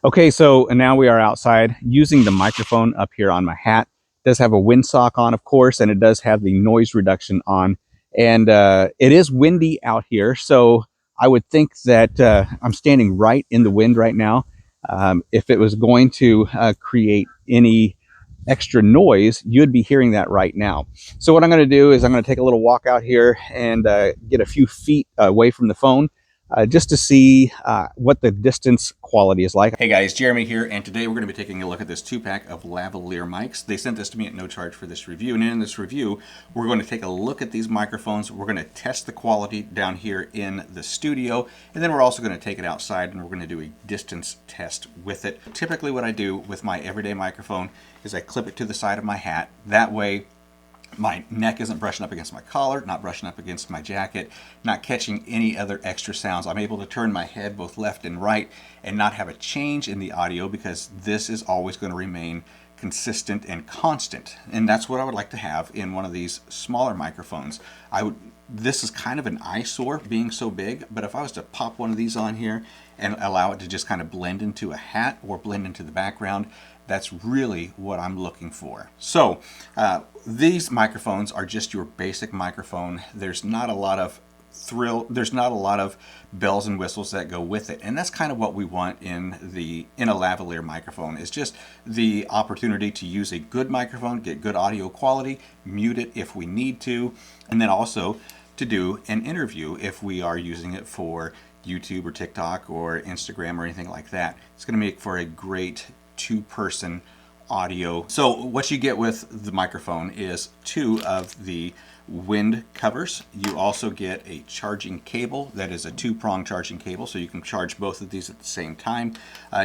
Okay, so now we are outside using the microphone up here on my hat. It does have a windsock on, of course, and it does have the noise reduction on. And it is windy out here, so I would think that I'm standing right in the wind right now. If it was going to create any extra noise, you'd be hearing that right now. So what I'm going to do is I'm going to take a little walk out here and get a few feet away from the phone just to see what the distance quality is like. Hey guys, Jeremy here, and today we're going to be taking a look at this 2-pack of Lavalier mics. They sent this to me at no charge for this review, and in this review, we're going to take a look at these microphones. We're going to test the quality down here in the studio, and then we're also going to take it outside and we're going to do a distance test with it. Typically what I do with my everyday microphone is I clip it to the side of my hat. That way, my neck isn't brushing up against my collar, not brushing up against my jacket, not catching any other extra sounds. I'm able to turn my head both left and right and not have a change in the audio because this is always going to remain consistent and constant. And that's what I would like to have in one of these smaller microphones. This is kind of an eyesore being so big, but if I was to pop one of these on here and allow it to just kind of blend into a hat or blend into the background, that's really what I'm looking for. So these microphones are just your basic microphone. There's not a lot of there's not a lot of bells and whistles that go with it, and that's kind of what we want in a lavalier microphone, is just the opportunity to use a good microphone, get good audio quality, mute it if we need to, and then also to do an interview if we are using it for YouTube or TikTok or Instagram or anything like that. It's going to make for a great two-person audio. So what you get with the microphone is 2 of the wind covers. You also get a charging cable that is a 2-prong charging cable, so you can charge both of these at the same time.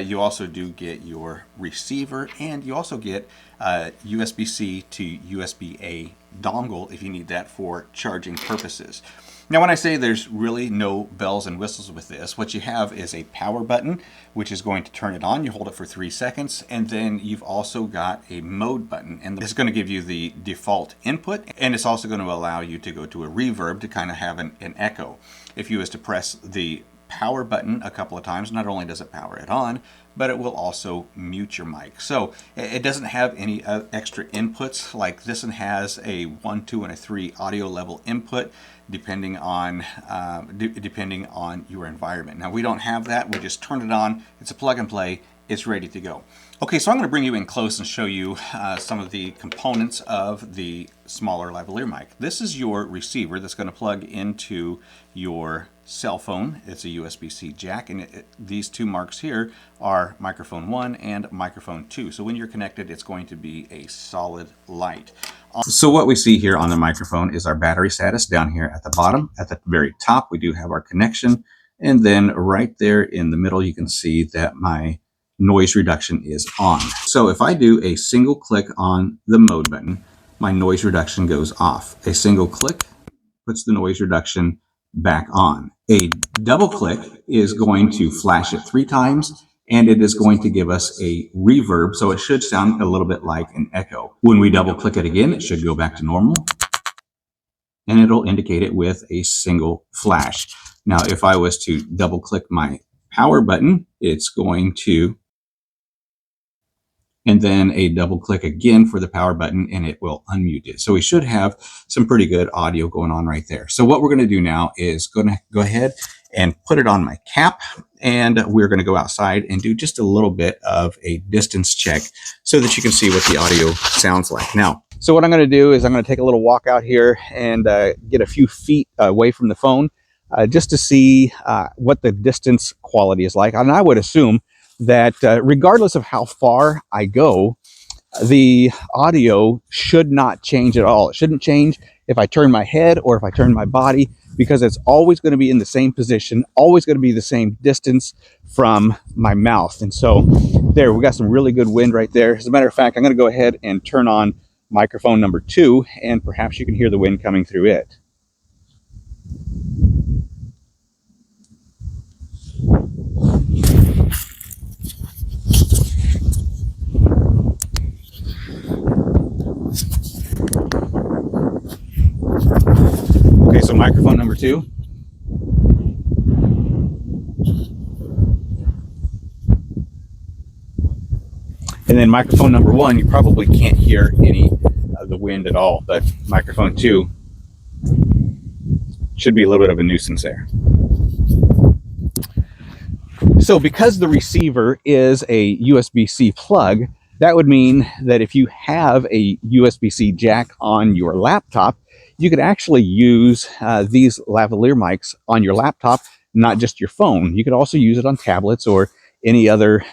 You also do get your receiver, and you also get USB-C to USB-A dongle if you need that for charging purposes. Now, when I say there's really no bells and whistles with this, what you have is a power button, which is going to turn it on. You hold it for 3 seconds, and then you've also got a mode button, and it's going to give you the default input, and it's also going to allow you to go to a reverb to kind of have an echo. If you was to press the power button a couple of times, not only does it power it on, but it will also mute your mic. So it doesn't have any extra inputs. Like this one has a 1, 2, and a 3 audio level input depending on your environment. Now we don't have that. We just turn it on. It's a plug and play. It's ready to go. Okay, so I'm going to bring you in close and show you some of the components of the smaller lavalier mic. This is your receiver that's going to plug into your cell phone. It's a USB-C jack, and these 2 marks here are microphone 1 and microphone 2. So when you're connected, it's going to be a solid light. So what we see here on the microphone is our battery status down here at the bottom. At the very top, we do have our connection, and then right there in the middle, you can see that my noise reduction is on. So if I do a single click on the mode button, my noise reduction goes off. A single click puts the noise reduction back on. A double click is going to flash it 3 times, and it is going to give us a reverb, so it should sound a little bit like an echo. When we double click it again, it should go back to normal, and it'll indicate it with a single flash. Now, if I was to double click my power button, it's going to, and then a double click again for the power button, and it will unmute it. So we should have some pretty good audio going on right there. So what we're going to do now is going to go ahead and put it on my cap, and we're going to go outside and do just a little bit of a distance check so that you can see what the audio sounds like. Now, so what I'm going to do is I'm going to take a little walk out here and get a few feet away from the phone just to see what the distance quality is like. And I would assume that regardless of how far I go, the audio should not change at all. It shouldn't change if I turn my head or if I turn my body, because it's always going to be in the same position, always going to be the same distance from my mouth. And so there, we got some really good wind right there. As a matter of fact, I'm going to go ahead and turn on microphone number 2, and perhaps you can hear the wind coming through it. Okay, so microphone number 2. And then microphone number 1, you probably can't hear any of the wind at all, but microphone 2 should be a little bit of a nuisance there. So because the receiver is a USB-C plug, that would mean that if you have a USB-C jack on your laptop, you could actually use these lavalier mics on your laptop, not just your phone. You could also use it on tablets or any other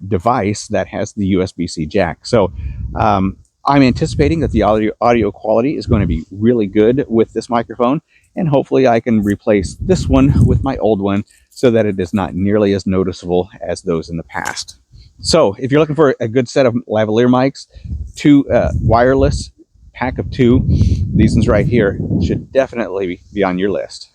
device that has the USB-C jack. So I'm anticipating that the audio quality is going to be really good with this microphone, and hopefully I can replace this one with my old one so that it is not nearly as noticeable as those in the past. So if you're looking for a good set of lavalier mics, two wireless pack of 2, these ones right here should definitely be on your list.